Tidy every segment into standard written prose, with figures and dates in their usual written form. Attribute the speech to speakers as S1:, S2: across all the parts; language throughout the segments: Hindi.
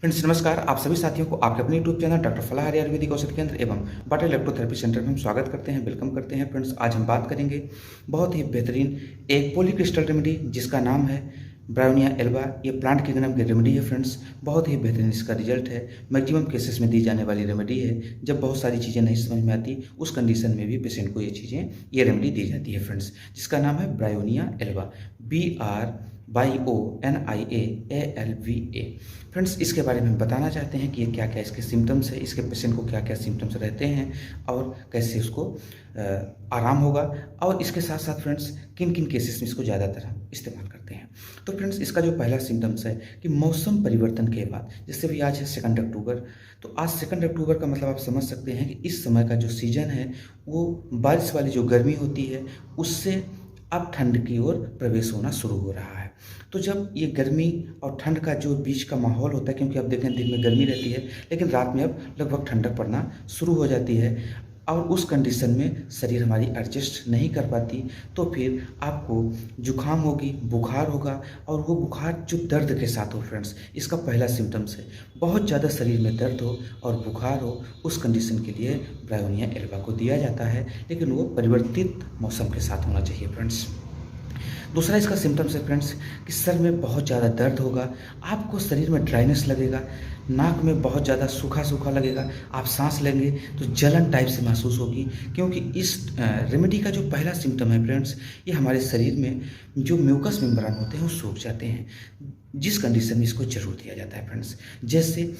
S1: फ्रेंड्स नमस्कार। आप सभी साथियों को आपके अपने यूट्यूब चैनल डॉक्टर फलाह आयुर्वेदिक औषधि केंद्र एवं बाटा इलेक्ट्रोथेरेपी सेंटर में हम स्वागत करते हैं, वेलकम करते हैं। फ्रेंड्स आज हम बात करेंगे बहुत ही बेहतरीन एक पॉलीक्रिस्टल रेमेडी जिसका नाम है ब्रायोनिया एल्बा। ये प्लांट किंगडम की रेमेडी है फ्रेंड्स, बहुत ही बेहतरीन इसका रिजल्ट है। मैक्सिमम केसेस में दी जाने वाली रेमेडी है। जब बहुत सारी चीज़ें नहीं समझ में आती उस कंडीशन में भी पेशेंट को ये रेमेडी दी जाती है फ्रेंड्स, जिसका नाम है ब्रायोनिया एल्बा, BRYONIAALVA। फ्रेंड्स इसके बारे में हम बताना चाहते हैं कि ये क्या क्या इसके सिम्टम्स है, इसके पेशेंट को क्या क्या सिम्टम्स रहते हैं और कैसे उसको आराम होगा, और इसके साथ साथ फ्रेंड्स किन किन केसेस में इसको ज़्यादातर हम इस्तेमाल करते हैं। तो फ्रेंड्स इसका जो पहला सिम्टम्स है कि मौसम परिवर्तन के बाद, जैसे भी आज है 2 अक्टूबर, तो आज 2 अक्टूबर का मतलब आप समझ सकते हैं कि इस समय का जो सीजन है वो बारिश वाली जो गर्मी होती है उससे अब ठंड की ओर प्रवेश होना शुरू हो रहा है। तो जब ये गर्मी और ठंड का जो बीच का माहौल होता है, क्योंकि अब देखें दिन में गर्मी रहती है लेकिन रात में अब लगभग ठंडक पड़ना शुरू हो जाती है, और उस कंडीशन में शरीर हमारी एडजस्ट नहीं कर पाती, तो फिर आपको जुकाम होगी, बुखार होगा, और वो बुखार जो दर्द के साथ हो फ्रेंड्स, इसका पहला सिम्टम्स है। बहुत ज़्यादा शरीर में दर्द हो और बुखार हो, उस कंडीशन के लिए ब्रायोनिया एल्बा को दिया जाता है, लेकिन वो परिवर्तित मौसम के साथ होना चाहिए फ्रेंड्स। दूसरा इसका सिम्टम्स है फ्रेंड्स कि सर में बहुत ज़्यादा दर्द होगा, आपको शरीर में ड्राइनेस लगेगा, नाक में बहुत ज़्यादा सूखा सूखा लगेगा, आप सांस लेंगे तो जलन टाइप से महसूस होगी, क्योंकि इस रेमेडी का जो पहला सिम्टम है फ्रेंड्स, ये हमारे शरीर में जो म्यूकस मेम्ब्रेन होते हैं वो सूख जाते हैं, जिस कंडीशन में इसको जरूर दिया जाता है फ्रेंड्स। जैसे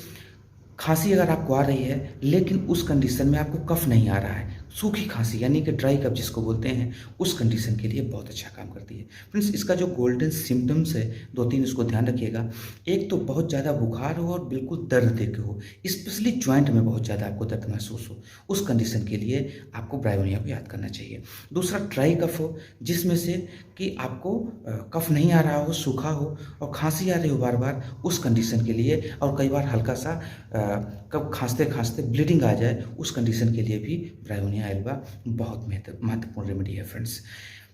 S1: खांसी अगर आपको आ रही है लेकिन उस कंडीशन में आपको कफ नहीं आ रहा है, सूखी खांसी यानी कि ड्राई कफ जिसको बोलते हैं, उस कंडीशन के लिए बहुत अच्छा काम करती है फ्रेंड्स। इसका जो गोल्डन सिम्टम्स है 2-3 इसको ध्यान रखिएगा। एक तो बहुत ज़्यादा बुखार हो और बिल्कुल दर्द दे के हो, स्पेशली ज्वाइंट में बहुत ज़्यादा आपको दर्द महसूस हो, उस कंडीशन के लिए आपको ब्रायोनिया को याद करना चाहिए। दूसरा ड्राई कफ हो, जिसमें से कि आपको कफ नहीं आ रहा हो, सूखा हो और खांसी आ रही हो बार बार, उस कंडीशन के लिए, और कई बार हल्का सा कब खांसते खांसते ब्लीडिंग आ जाए, उस कंडीशन के लिए भी ब्रायोनिया एल्बा बहुत महत्वपूर्ण रेमेडी है फ्रेंड्स।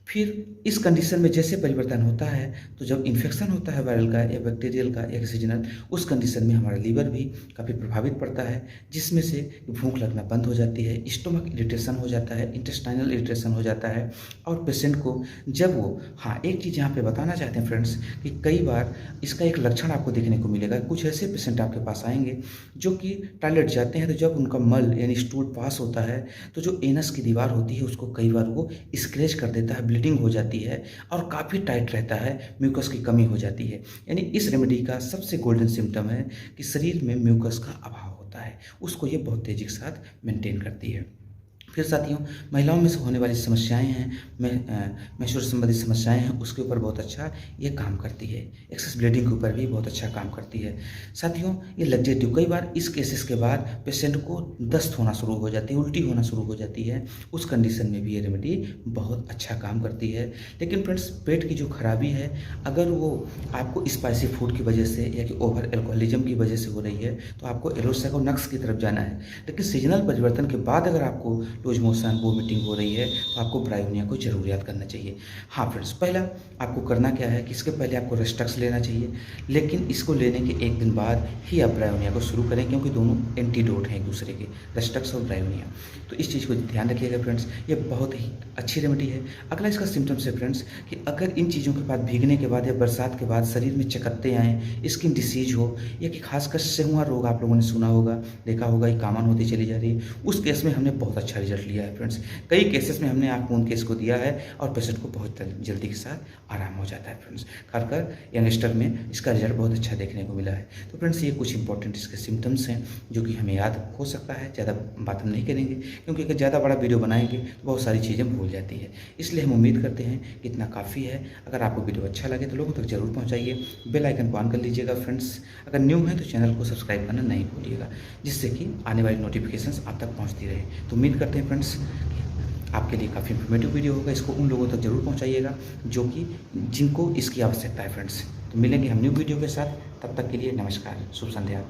S1: फिर इस कंडीशन में जैसे परिवर्तन होता है, तो जब इन्फेक्शन होता है वायरल का या बैक्टीरियल का या सीजनल, उस कंडीशन में हमारा लीवर भी काफ़ी प्रभावित पड़ता है, जिसमें से भूख लगना बंद हो जाती है, स्टोमक इरिटेशन हो जाता है, इंटेस्टाइनल इरिटेशन हो जाता है, और पेशेंट को जब वो, हाँ एक चीज़ यहाँ पे बताना चाहते हैं फ्रेंड्स कि कई बार इसका एक लक्षण आपको देखने को मिलेगा। कुछ ऐसे पेशेंट आपके पास आएंगे जो कि टॉयलेट जाते हैं, तो जब उनका मल यानी स्टूल पास होता है तो जो एनस की दीवार होती है उसको कई बार वो स्क्रैच कर देता है, ब्लीडिंग हो जाती है और काफ़ी टाइट रहता है, म्यूकस की कमी हो जाती है। यानी इस रेमेडी का सबसे गोल्डन सिम्टम है कि शरीर में म्यूकस का अभाव होता है, उसको ये बहुत तेज़ी के साथ मेंटेन करती है। फिर साथियों, महिलाओं में से होने वाली समस्याएं हैं, मेंस्ट्रुअल संबंधी समस्याएं हैं, उसके ऊपर बहुत अच्छा ये काम करती है। एक्सेस ब्लीडिंग के ऊपर भी बहुत अच्छा काम करती है साथियों। ये लग्जेटिव, कई बार इस केसेस के बाद पेशेंट को दस्त होना शुरू हो जाती है, उल्टी होना शुरू हो जाती है, उस कंडीशन में भी ये रेमेडी बहुत अच्छा काम करती है। लेकिन फ्रेंड्स पेट की जो खराबी है, अगर वो आपको स्पाइसी फूड की वजह से या कि ओवर एल्कोहलिज्म की वजह से हो रही है, तो आपको एलोसाइकोनक्स की तरफ जाना है। लेकिन सीजनल परिवर्तन के बाद अगर आपको लूज मोशन वोमिटिंग हो रही है, तो आपको ब्रायोनिया को जरूर याद करना चाहिए। हाँ फ्रेंड्स, पहला आपको करना क्या है कि इसके पहले आपको रेस्टक्स लेना चाहिए, लेकिन इसको लेने के 1 दिन बाद ही आप ब्रायोनिया को शुरू करें, क्योंकि दोनों एंटीडोट हैं एक दूसरे के, रेस्टक्स और ब्रायोनिया। तो इस चीज़ को ध्यान रखिएगा फ्रेंड्स, ये बहुत ही अच्छी रेमेडी है। अगला इसका सिम्टम्स है फ्रेंड्स कि अगर इन चीज़ों के बाद भीगने के बाद या बरसात के बाद शरीर में चकत्ते आएँ, स्किन डिसीज हो, या कि खासकर सेहुआ रोग आप लोगों ने सुना होगा, देखा होगा, ये कॉमन होती चली जा रही है, उस केस में हमने बहुत अच्छा रिजल्ट लिया है फ्रेंड्स। कई केसेस में हमने आँख मूंद के इसको दिया है और पेशेंट को बहुत जल्दी के साथ आराम हो जाता है फ्रेंड्स। खासकर यंगस्टर में इसका रिजल्ट बहुत अच्छा देखने को मिला है। तो फ्रेंड्स ये कुछ इंपॉर्टेंट इसके सिम्टम्स हैं जो कि हमें याद हो सकता है, ज़्यादा बात हम नहीं करेंगे, क्योंकि अगर ज़्यादा बड़ा वीडियो बनाएंगे तो बहुत सारी चीज़ें भूल जाती है, इसलिए हम उम्मीद करते हैं कि इतना काफ़ी है। अगर आपको वीडियो अच्छा लगे तो लोगों तक जरूर पहुँचाइए, बेल आइकन को ऑन कर लीजिएगा फ्रेंड्स। अगर न्यू है तो चैनल को सब्सक्राइब करना नहीं भूलिएगा, जिससे कि आने वाली नोटिफिकेशंस आप तक पहुँचती रहे। तो उम्मीद करते हैं फ्रेंड्स आपके लिए काफ़ी इन्फॉर्मेटिव वीडियो होगा, इसको उन लोगों तक जरूर पहुंचाइएगा जो कि जिनको इसकी आवश्यकता है फ्रेंड्स। तो मिलेंगे हम न्यू वीडियो के साथ, तब तक के लिए नमस्कार, शुभ संध्या।